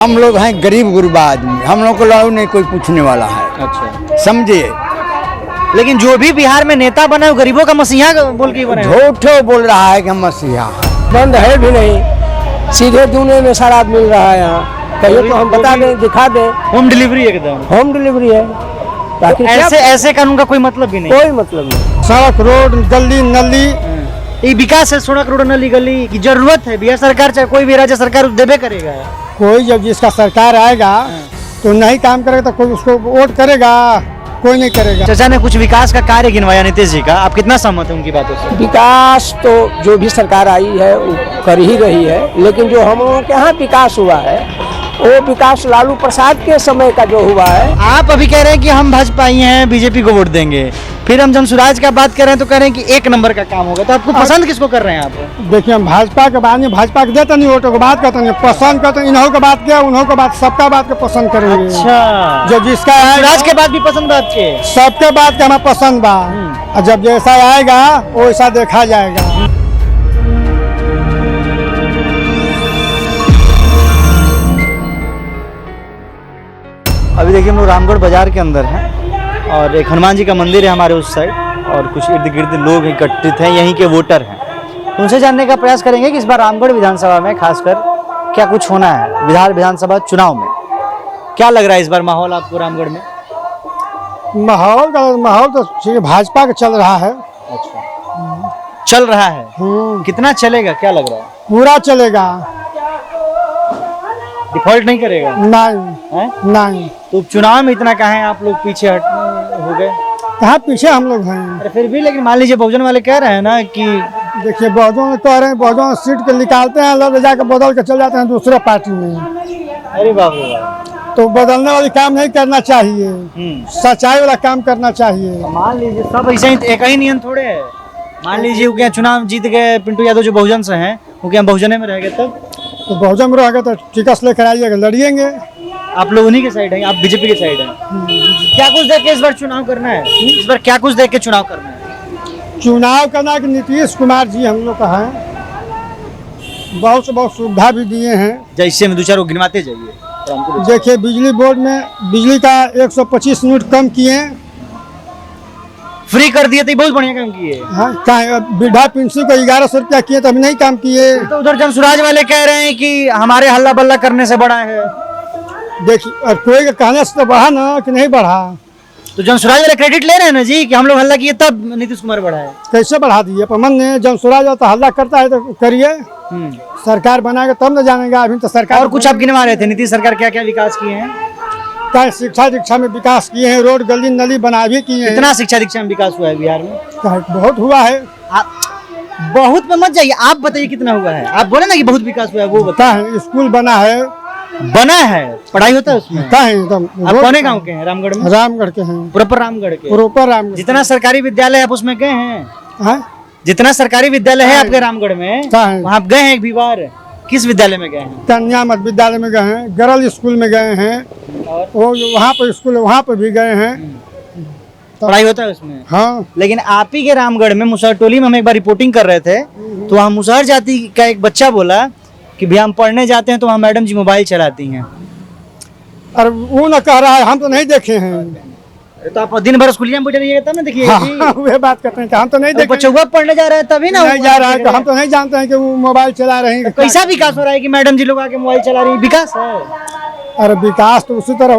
हम लोग हैं गरीब गुरबा आदमी, हम लोग को लाओ नहीं कोई पूछने वाला है। अच्छा, समझिए, लेकिन जो भी बिहार में नेता बना है वो गरीबों का मसीहा बोल के बना है। झूठो बोल रहा है कि हम मसीहा हैं। बंद है भी नहीं, सीधे दूने में शराब मिल रहा है यहाँ। कहिए तो हम बता दें, दिखा दें। होम डिलीवरी एकदम। होम डिलीवरी है, ताकि ऐसे कानून का कोई मतलब भी नहीं। कोई मतलब नहीं। सड़क, रोड, गली नली, ये विकास है, सड़क रोड नली गली की जरूरत है। बिहार सरकार चाहे कोई भी राज्य सरकार देवे करेगा। कोई जब जिसका सरकार आएगा तो नहीं काम करेगा तो कोई उसको वोट करेगा, कोई नहीं करेगा। चाचा ने कुछ विकास का कार्य गिनवाया नीतीश जी का, आप कितना सहमत है उनकी बातों से? विकास तो जो भी सरकार आई है वो कर ही रही है, लेकिन जो हम लोगों के यहाँ विकास हुआ है वो विकास लालू प्रसाद के समय का जो हुआ है। आप अभी कह रहे हैं कि हम भाजपा ही हैं, बीजेपी को वोट देंगे, फिर हम जनसुराज का बात कर रहे हैं तो कह रहे हैं कि एक नंबर का काम होगा। तो आपको पसंद किसको कर रहे हैं आप? देखिए, हम भाजपा के बाद नहीं, भाजपा के देते नहीं वोटों को बात करते नहीं, पसंद करते इन्हों को बात किया, उन्हों को बात, सबका बात को पसंद करेंगे। अच्छा, जो जिसका जनसुराज के बाद भी पसंद आपके? सबके बात का हमें पसंद बा, और जब जैसा आएगा वैसा देखा जाएगा। अभी देखिए हम लोग रामगढ़ बाजार के अंदर हैं और एक हनुमान जी का मंदिर है हमारे उस साइड, और कुछ इर्द गिर्द लोग एकत्रित हैं, यहीं के वोटर हैं। उनसे जानने का प्रयास करेंगे कि इस बार रामगढ़ विधानसभा में खासकर क्या कुछ होना है। विधानसभा चुनाव में क्या लग रहा है इस बार माहौल आपको रामगढ़ में? माहौल तो ठीक है, भाजपा का चल रहा है। अच्छा, चल रहा है। कितना चलेगा, क्या लग रहा है? पूरा चलेगा, डिफॉल्ट नहीं करेगा? नहीं नहीं। तो चुनाव में इतना कहा है आप लोग पीछे हट हो गए? कहाँ पीछे हम लोग हैं? अरे फिर भी, लेकिन मान लीजिए बहुजन वाले कह रहे हैं ना कि देखिए, बहुजन कह रहे हैं, बहुजन सीट के निकालते हैं, लोग जाकर बदल के चल जाते हैं दूसरे पार्टी में। अरे बाप रे बाप, तो बदलने वाली काम नहीं करना चाहिए, सच्चाई वाला काम करना चाहिए। मान लीजिए सब ऐसे ही, एक ही नियम थोड़े है। मान लीजिए वो क्या चुनाव जीत गए पिंटू यादव जो बहुजन से हैं, वो क्या बहुजन में रह गए, तब तो बहुजन में रहेगा तो टिकट लेकर आइएगा, लड़िएंगे। आप लोग उन्हीं के साइड हैं, आप बीजेपी के साइड हैं। क्या कुछ देख के इस बार चुनाव करना है? इस बार क्या कुछ देख के चुनाव करना है? चुनाव करना कि नीतीश कुमार जी हम लोग का है, बहुत से बहुत सुविधा भी दिए हैं। जैसे में दो चार गिनवाते जाइए तो हमको देखिए, बिजली बोर्ड में बिजली का 125 यूनिट कम किए, फ्री कर दिए, तो बहुत बढ़िया काम किए। हाँ, वृद्धा पेंशन को 1100 रुपया किए तो अभी नहीं काम किए। तो उधर जनसुराज वाले कह रहे हैं कि हमारे हल्ला बल्ला करने से बड़ा है। देखिए, और कोई के कहने से तो बढ़ा ना कि नहीं बढ़ा। तो जनसुराज वाले क्रेडिट ले रहे हैं ना जी कि हम लोग हल्ला किए तब नीतीश कुमार बढ़ा है। कैसे बढ़ा दिए? पर मन ने जनसुराज तो हल्ला करता है तो करिए, सरकार बनाएगा तब न जानेगा। अभी तो सरकार। और कुछ आप गिनवा रहे थे, नीतीश सरकार क्या क्या विकास किए हैं? क्या शिक्षा में विकास किए हैं, रोड गली नली बना भी किए हैं। कितना शिक्षा दीक्षा में विकास हुआ है बिहार में? बहुत हुआ है। बहुत में मत जाइए, आप बताइए कितना हुआ है। आप बोले ना कि बहुत विकास हुआ है, वो बताए। स्कूल बना है, पढ़ाई होता है उसमें? आप कौन गाँव के हैं? रामगढ़ में? रामगढ़ के हैं, प्रॉपर रामगढ़ के। प्रॉपर रामगढ़। जितना सरकारी विद्यालय है आप उसमें गए हैं? जितना सरकारी विद्यालय है आपके रामगढ़ में, वहाँ गए हैं एक भी बार? किस विद्यालय में गए हैं? कन्या मध्य विद्यालय में गए हैं, गर्ल स्कूल में गए हैं, और वो वहाँ पर स्कूल है वहाँ पर भी गए हैं। पढ़ाई होता है उसमें? हाँ। लेकिन आप ही के रामगढ़ में मुसहर टोली में हम एक बार रिपोर्टिंग कर रहे थे, तो वहाँ मुसहर जाति का एक बच्चा बोला कि भैया हम पढ़ने जाते हैं तो वहाँ मैडम जी मोबाइल चलाती हैं। और वो न कह रहा है, हम तो नहीं देखे हैं। तो आप दिन भर स्कूलिया में बैठे रहिएगा तब ना देखिए। हाँ, वे बात करते हैं कि हम तो नहीं देखे। बच्चा पढ़ने जा रहा है तभी ना नहीं जा रहा है, तो हम तो नहीं जानते हैं कि वो मोबाइल चला रहे हैं। कैसा विकास हो रहा है कि मैडम जी लोग आके मोबाइल चला रही है? विकास है। अरे विकास तो उसी तरह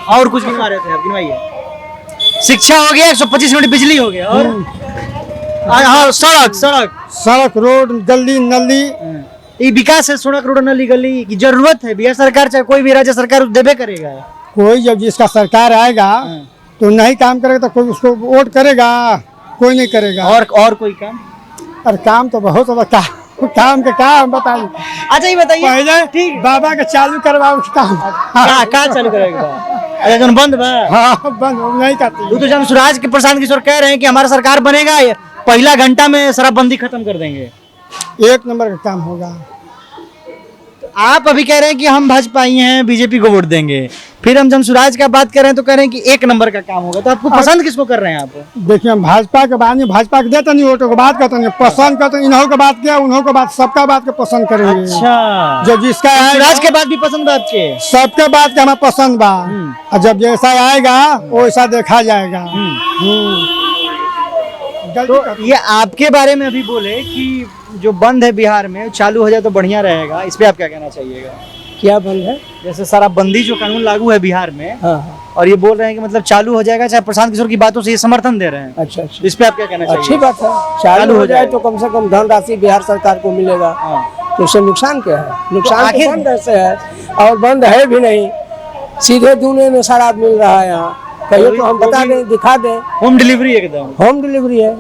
और कुछ गिनवा रहे थे आप, गिनवाइए। शिक्षा हो गया, 125 यूनिट बिजली हो गया, और हाँ सड़क रोड गली नली, ये विकास है। सड़क रोड नली गली की जरूरत है। बिहार सरकार चाहे कोई भी राज्य सरकार देवे करेगा। कोई जब जिसका सरकार आएगा तो नहीं काम करेगा तो कोई उसको वोट करेगा, कोई नहीं करेगा। और कोई काम? अरे काम तो बहुत ज्यादा काम का काम बताइए। अच्छा ये बताइए, पहले ठीक बाबा का चालू करवाओ काम। कहाँ चालू करेगा? अच्छा जन बंद बा? हाँ, बंद नहीं करती। तो जनसुराज के प्रशांत किशोर कह रहे हैं कि हमारा सरकार बनेगा, पहला घंटा में शराबबंदी खत्म कर देंगे। 1 नंबर का काम होगा। आप अभी कह रहे हैं कि हम भाजपा ही हैं, बीजेपी को वोट देंगे, फिर हम जनसुराज का बात कर रहे हैं तो कह रहे हैं कि एक नंबर का काम होगा, तो आपको पसंद किसको कर रहे हैं आप? देखिए हम भाजपा के बाद नहीं, भाजपा के देते नहीं वोटों को बात करते नहीं, पसंद करते इन्हों को बात किया उन्हों को बात, सबका बात के पसंद करेंगे। अच्छा, जो जिसका जनसुराज के बाद भी पसंद है आपके? सबके बात के हमें पसंद बा, और जब जैसा आएगा वैसा देखा जाएगा। तो ये आपके बारे में अभी बोले कि जो बंद है बिहार में चालू हो जाए तो बढ़िया रहेगा, इस पे आप क्या कहना चाहिएगा? क्या बंद है? जैसे शराबबंदी जो कानून लागू है बिहार में, हाँ। और ये बोल रहे हैं कि मतलब चालू हो जाएगा, चाहे प्रशांत किशोर की बातों से ये समर्थन दे रहे हैं। अच्छा इस पे आप क्या कहना चाहिए? अच्छी बात है, चालू हो जाए तो कम से कम धनराशि बिहार सरकार को मिलेगा। तो उससे नुकसान क्या है? नुकसान तो बंद ऐसे है, और बंद है भी नहीं, सीधे दूने में शराब मिल रहा है यहाँ, कहिए तो हम बता दें, दिखा दें, होम डिलीवरी एकदम होम डिलीवरी है।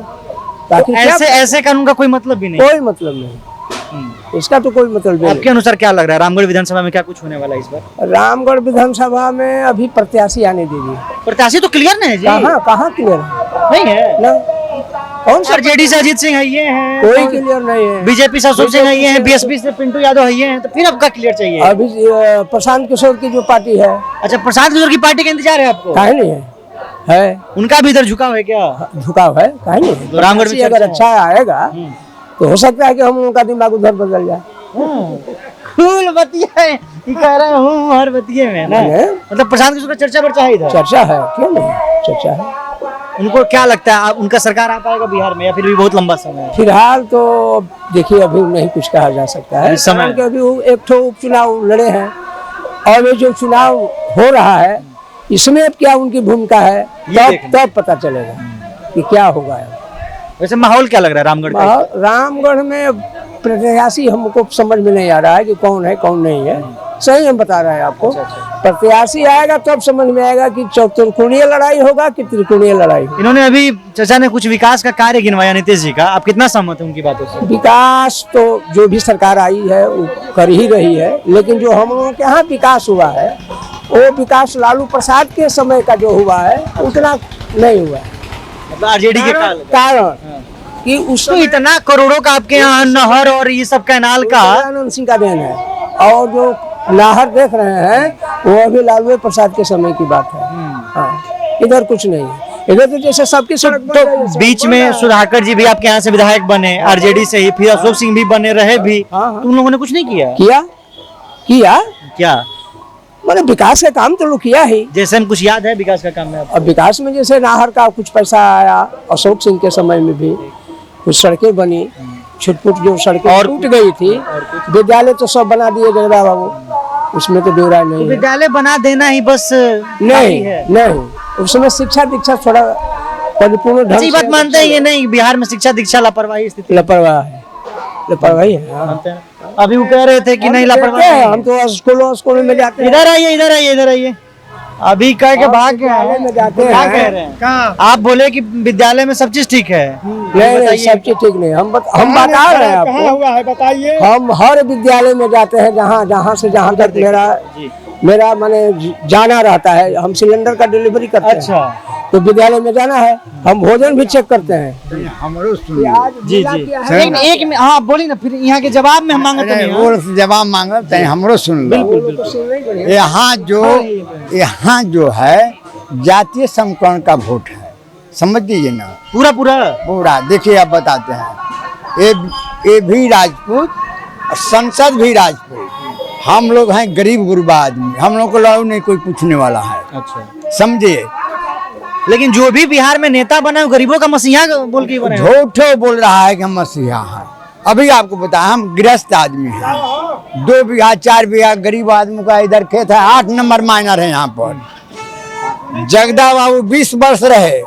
ताकि ऐसे कानून का कोई मतलब भी नहीं, कोई मतलब नहीं, इसका तो कोई मतलब नहीं। आपके अनुसार क्या लग रहा है रामगढ़ विधानसभा में क्या कुछ होने वाला है इस बार? रामगढ़ विधानसभा में अभी प्रत्याशी आने दीजिए। प्रत्याशी तो क्लियर नहीं है जी। कहाँ क्लियर है? नहीं है ना? कौन सा? आरजेडी से अजीत सिंह है, ये हैं, कोई क्लियर नहीं है। बीजेपी से अशोक सिंह है, ये हैं, बीएसपी से पिंटू यादव है, ये हैं, तो फिर आपका क्लियर चाहिए? अभी प्रशांत किशोर की जो पार्टी है। अच्छा, प्रशांत किशोर की पार्टी का इंतजार है आपको? काहे नहीं है उनका भी इधर झुकाव है क्या? झुकाव है, काहे नहीं है? तो रामगढ़ में अगर अच्छा आएगा तो हो सकता है कि हम लोगों का दिमाग उधर बदल जाए। फूल बतिया है, ये कह रहा हूँ हर बतिये में ना, मतलब प्रशांत किशोर का चर्चा बढ़ता है इधर? चर्चा है, क्यों नहीं चर्चा है। उनको क्या लगता है उनका सरकार आ पाएगा बिहार में, या फिर भी बहुत लंबा समय है? फिलहाल तो देखिए अभी नहीं कुछ कहा जा सकता है, इस समय कारण कि अभी एक ठो उपचुनाव लड़े हैं, और ये जो चुनाव हो रहा है इसमें अब क्या उनकी भूमिका है तब पता चलेगा कि क्या होगा। वैसे माहौल क्या लग रहा है रामगढ़ का? रामगढ़ में प्रत्याशी हमको समझ में नहीं आ रहा है कि कौन है कौन नहीं है, सही हम बता रहे हैं आपको। प्रत्याशी आएगा तब समझ में आएगा कि चतुर्कोणीय लड़ाई होगा कि त्रिकोणीय लड़ाई होगा। इन्होंने अभी चाचा ने कुछ विकास का कार्य गिनवाया नीतीश जी का, आप कितना सहमत हैं उनकी बातों से? विकास तो जो भी सरकार आई है वो कर ही रही है, लेकिन जो हम लोगों के यहाँ विकास हुआ है वो विकास लालू प्रसाद के समय का जो हुआ है उतना नहीं हुआ है। मतलब आरजेडी के कारण कि उसको इतना करोड़ों का आपके यहाँ नहर और ये सब कैनाल का आनंद सिंह का देन है, और जो नहर देख रहे हैं वो अभी लालू प्रसाद के समय की बात है। हाँ, इधर कुछ नहीं है, इधर तो जैसे सबकी सड़क तो बीच में सुधाकर जी भी आपके यहाँ से विधायक बने आरजेडी से ही, फिर अशोक सिंह भी बने रहे भी, तो उन लोगों ने कुछ नहीं किया? क्या मैंने विकास का काम तो लोग किया ही। जैसे हम कुछ याद है विकास का काम में? अब विकास में जैसे नहर का कुछ पैसा आया, अशोक सिंह के समय में भी कुछ सड़कें बनी, छुटपुट जो सड़कें और टूट गई थी, विद्यालय तो सब बना दिए जगदा बाबू, उसमें तो बेरा नहीं है। विद्यालय बना देना ही बस नहीं, उसमें शिक्षा दीक्षा थोड़ा परिपूर्ण ढंग से बात मानते हैं ये नहीं, बिहार में शिक्षा दीक्षा लापरवाही स्थिति लापरवाही है। अभी वो कह रहे थे कि नहीं लापरवाही है, हम तो स्कूलों में जाते हैं। इधर आइए अभी कह के भाग गए में जाते क्या कह रहे हैं? आप बोले कि विद्यालय में सब चीज ठीक है। नहीं, सब चीज ठीक नहीं, हम बता रहे हैं आपको। हुआ है बताइए। हम हर विद्यालय में जाते हैं, जहाँ से जहाँ तक मेरा माने जाना रहता है, हम सिलेंडर का डिलीवरी करते हैं। अच्छा, तो विद्यालय में जाना है, हम भोजन भी चेक करते हैं। हमरो जी एक हाँ बोली ना, फिर यहाँ के जवाब में हम मांगते हैं। वो जवाब मांगते हैं, हमरो सुन लो। बिल्कुल। यहाँ जो है जातीय समीकरण का वोट है, समझ लीजिए ना। पूरा देखिए, आप बताते हैं, ये भी राजपूत, संसद भी राजपूत, हम लोग हैं गरीब गुरबा आदमी, हम लोग को लाओ नहीं कोई पूछने वाला है। अच्छा, समझिए। लेकिन जो भी बिहार में नेता बना है गरीबों का मसीहा बोल के बने, झूठो बोल रहा है कि हम मसीहा हैं। अभी आपको बताया, हम गृहस्थ आदमी हैं, 2 बीघा 4 बीघा गरीब आदमी का इधर खेत है, 8 नंबर माइनर है यहाँ पर। जगदा बाबू 20 वर्ष रहे,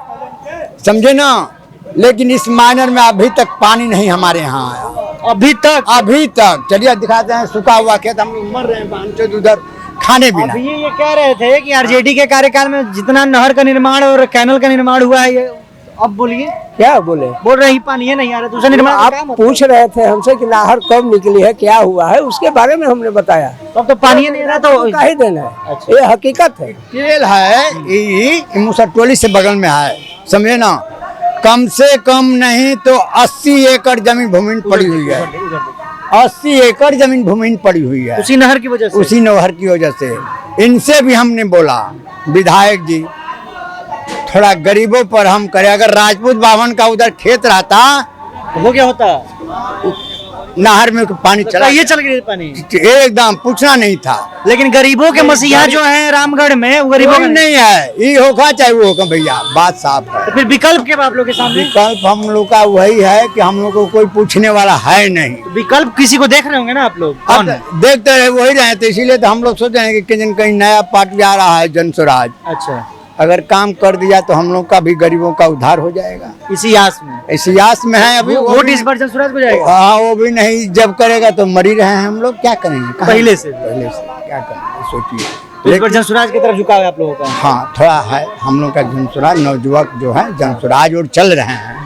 समझे ना, लेकिन इस माइनर में अभी तक पानी नहीं हमारे यहाँ आया। अभी तक चलिए दिखाते हैं, सूखा हुआ खेत, हम लोग मर रहे हैं उधर खाने बिना। अभी ये कह रहे थे कि आरजेडी के कार्यकाल में जितना नहर का निर्माण और कैनल का निर्माण हुआ है, ये अब बोलिए क्या बोल रहे हैं पानी है नहीं आ रहा, दूसरा निर्माण। आप पूछ रहे थे हमसे कि नहर कब निकली है, क्या हुआ है, उसके बारे में हमने बताया। तब तो पानी नहीं रहा, तो क्या ही देना है। अच्छा। ये हकीकत है। तेल है मुसरटोली से बगल में है, समझे ना, कम से कम नहीं तो 80 एकड़ जमीन भूमि पड़ी हुई है। 80 एकड़ जमीन भूमिहीन पड़ी हुई है उसी नहर की वजह से। उसी नहर की वजह से। इनसे भी हमने बोला, विधायक जी थोड़ा गरीबों पर हम करें। अगर राजपूत बावन का उधर खेत रहता तो वो क्या होता? नहर में पानी चला ये चल गई पानी, एकदम पूछना नहीं था। लेकिन गरीबों के मसीहा जो है रामगढ़ में, वो गरीबों कोई का नहीं है, ये होगा चाहे वो होगा भैया, बात साफ है। तो फिर विकल्प क्या आप लोग के सामने? विकल्प हम लोग का वही है कि हम लोग को कोई पूछने वाला है नहीं। विकल्प किसी को देख रहे होंगे ना आप लोग? अब कौन है? देखते रहे वही रहे, तो इसीलिए तो हम लोग सोच रहे हैं कि कहीं नया पार्टी आ रहा है, जनस्वराज। अच्छा, अगर काम कर दिया तो हम लोग का भी गरीबों का उद्धार हो जाएगा, इसी आस में। इसी आस में है। अभी वोट इस बार जनसुराज को जाएगा? हाँ, वो भी नहीं, जब करेगा तो मर ही रहे हैं हम लोग, क्या करेंगे कहाँ? पहले से क्या करेंगे सोचिए। तो इस बार जनसुराज की तरफ झुकाव है आप लोगों का? हाँ, थोड़ा है हम लोग का जनसुराज, नवयुवक जो है जनसुराज और चल रहे हैं।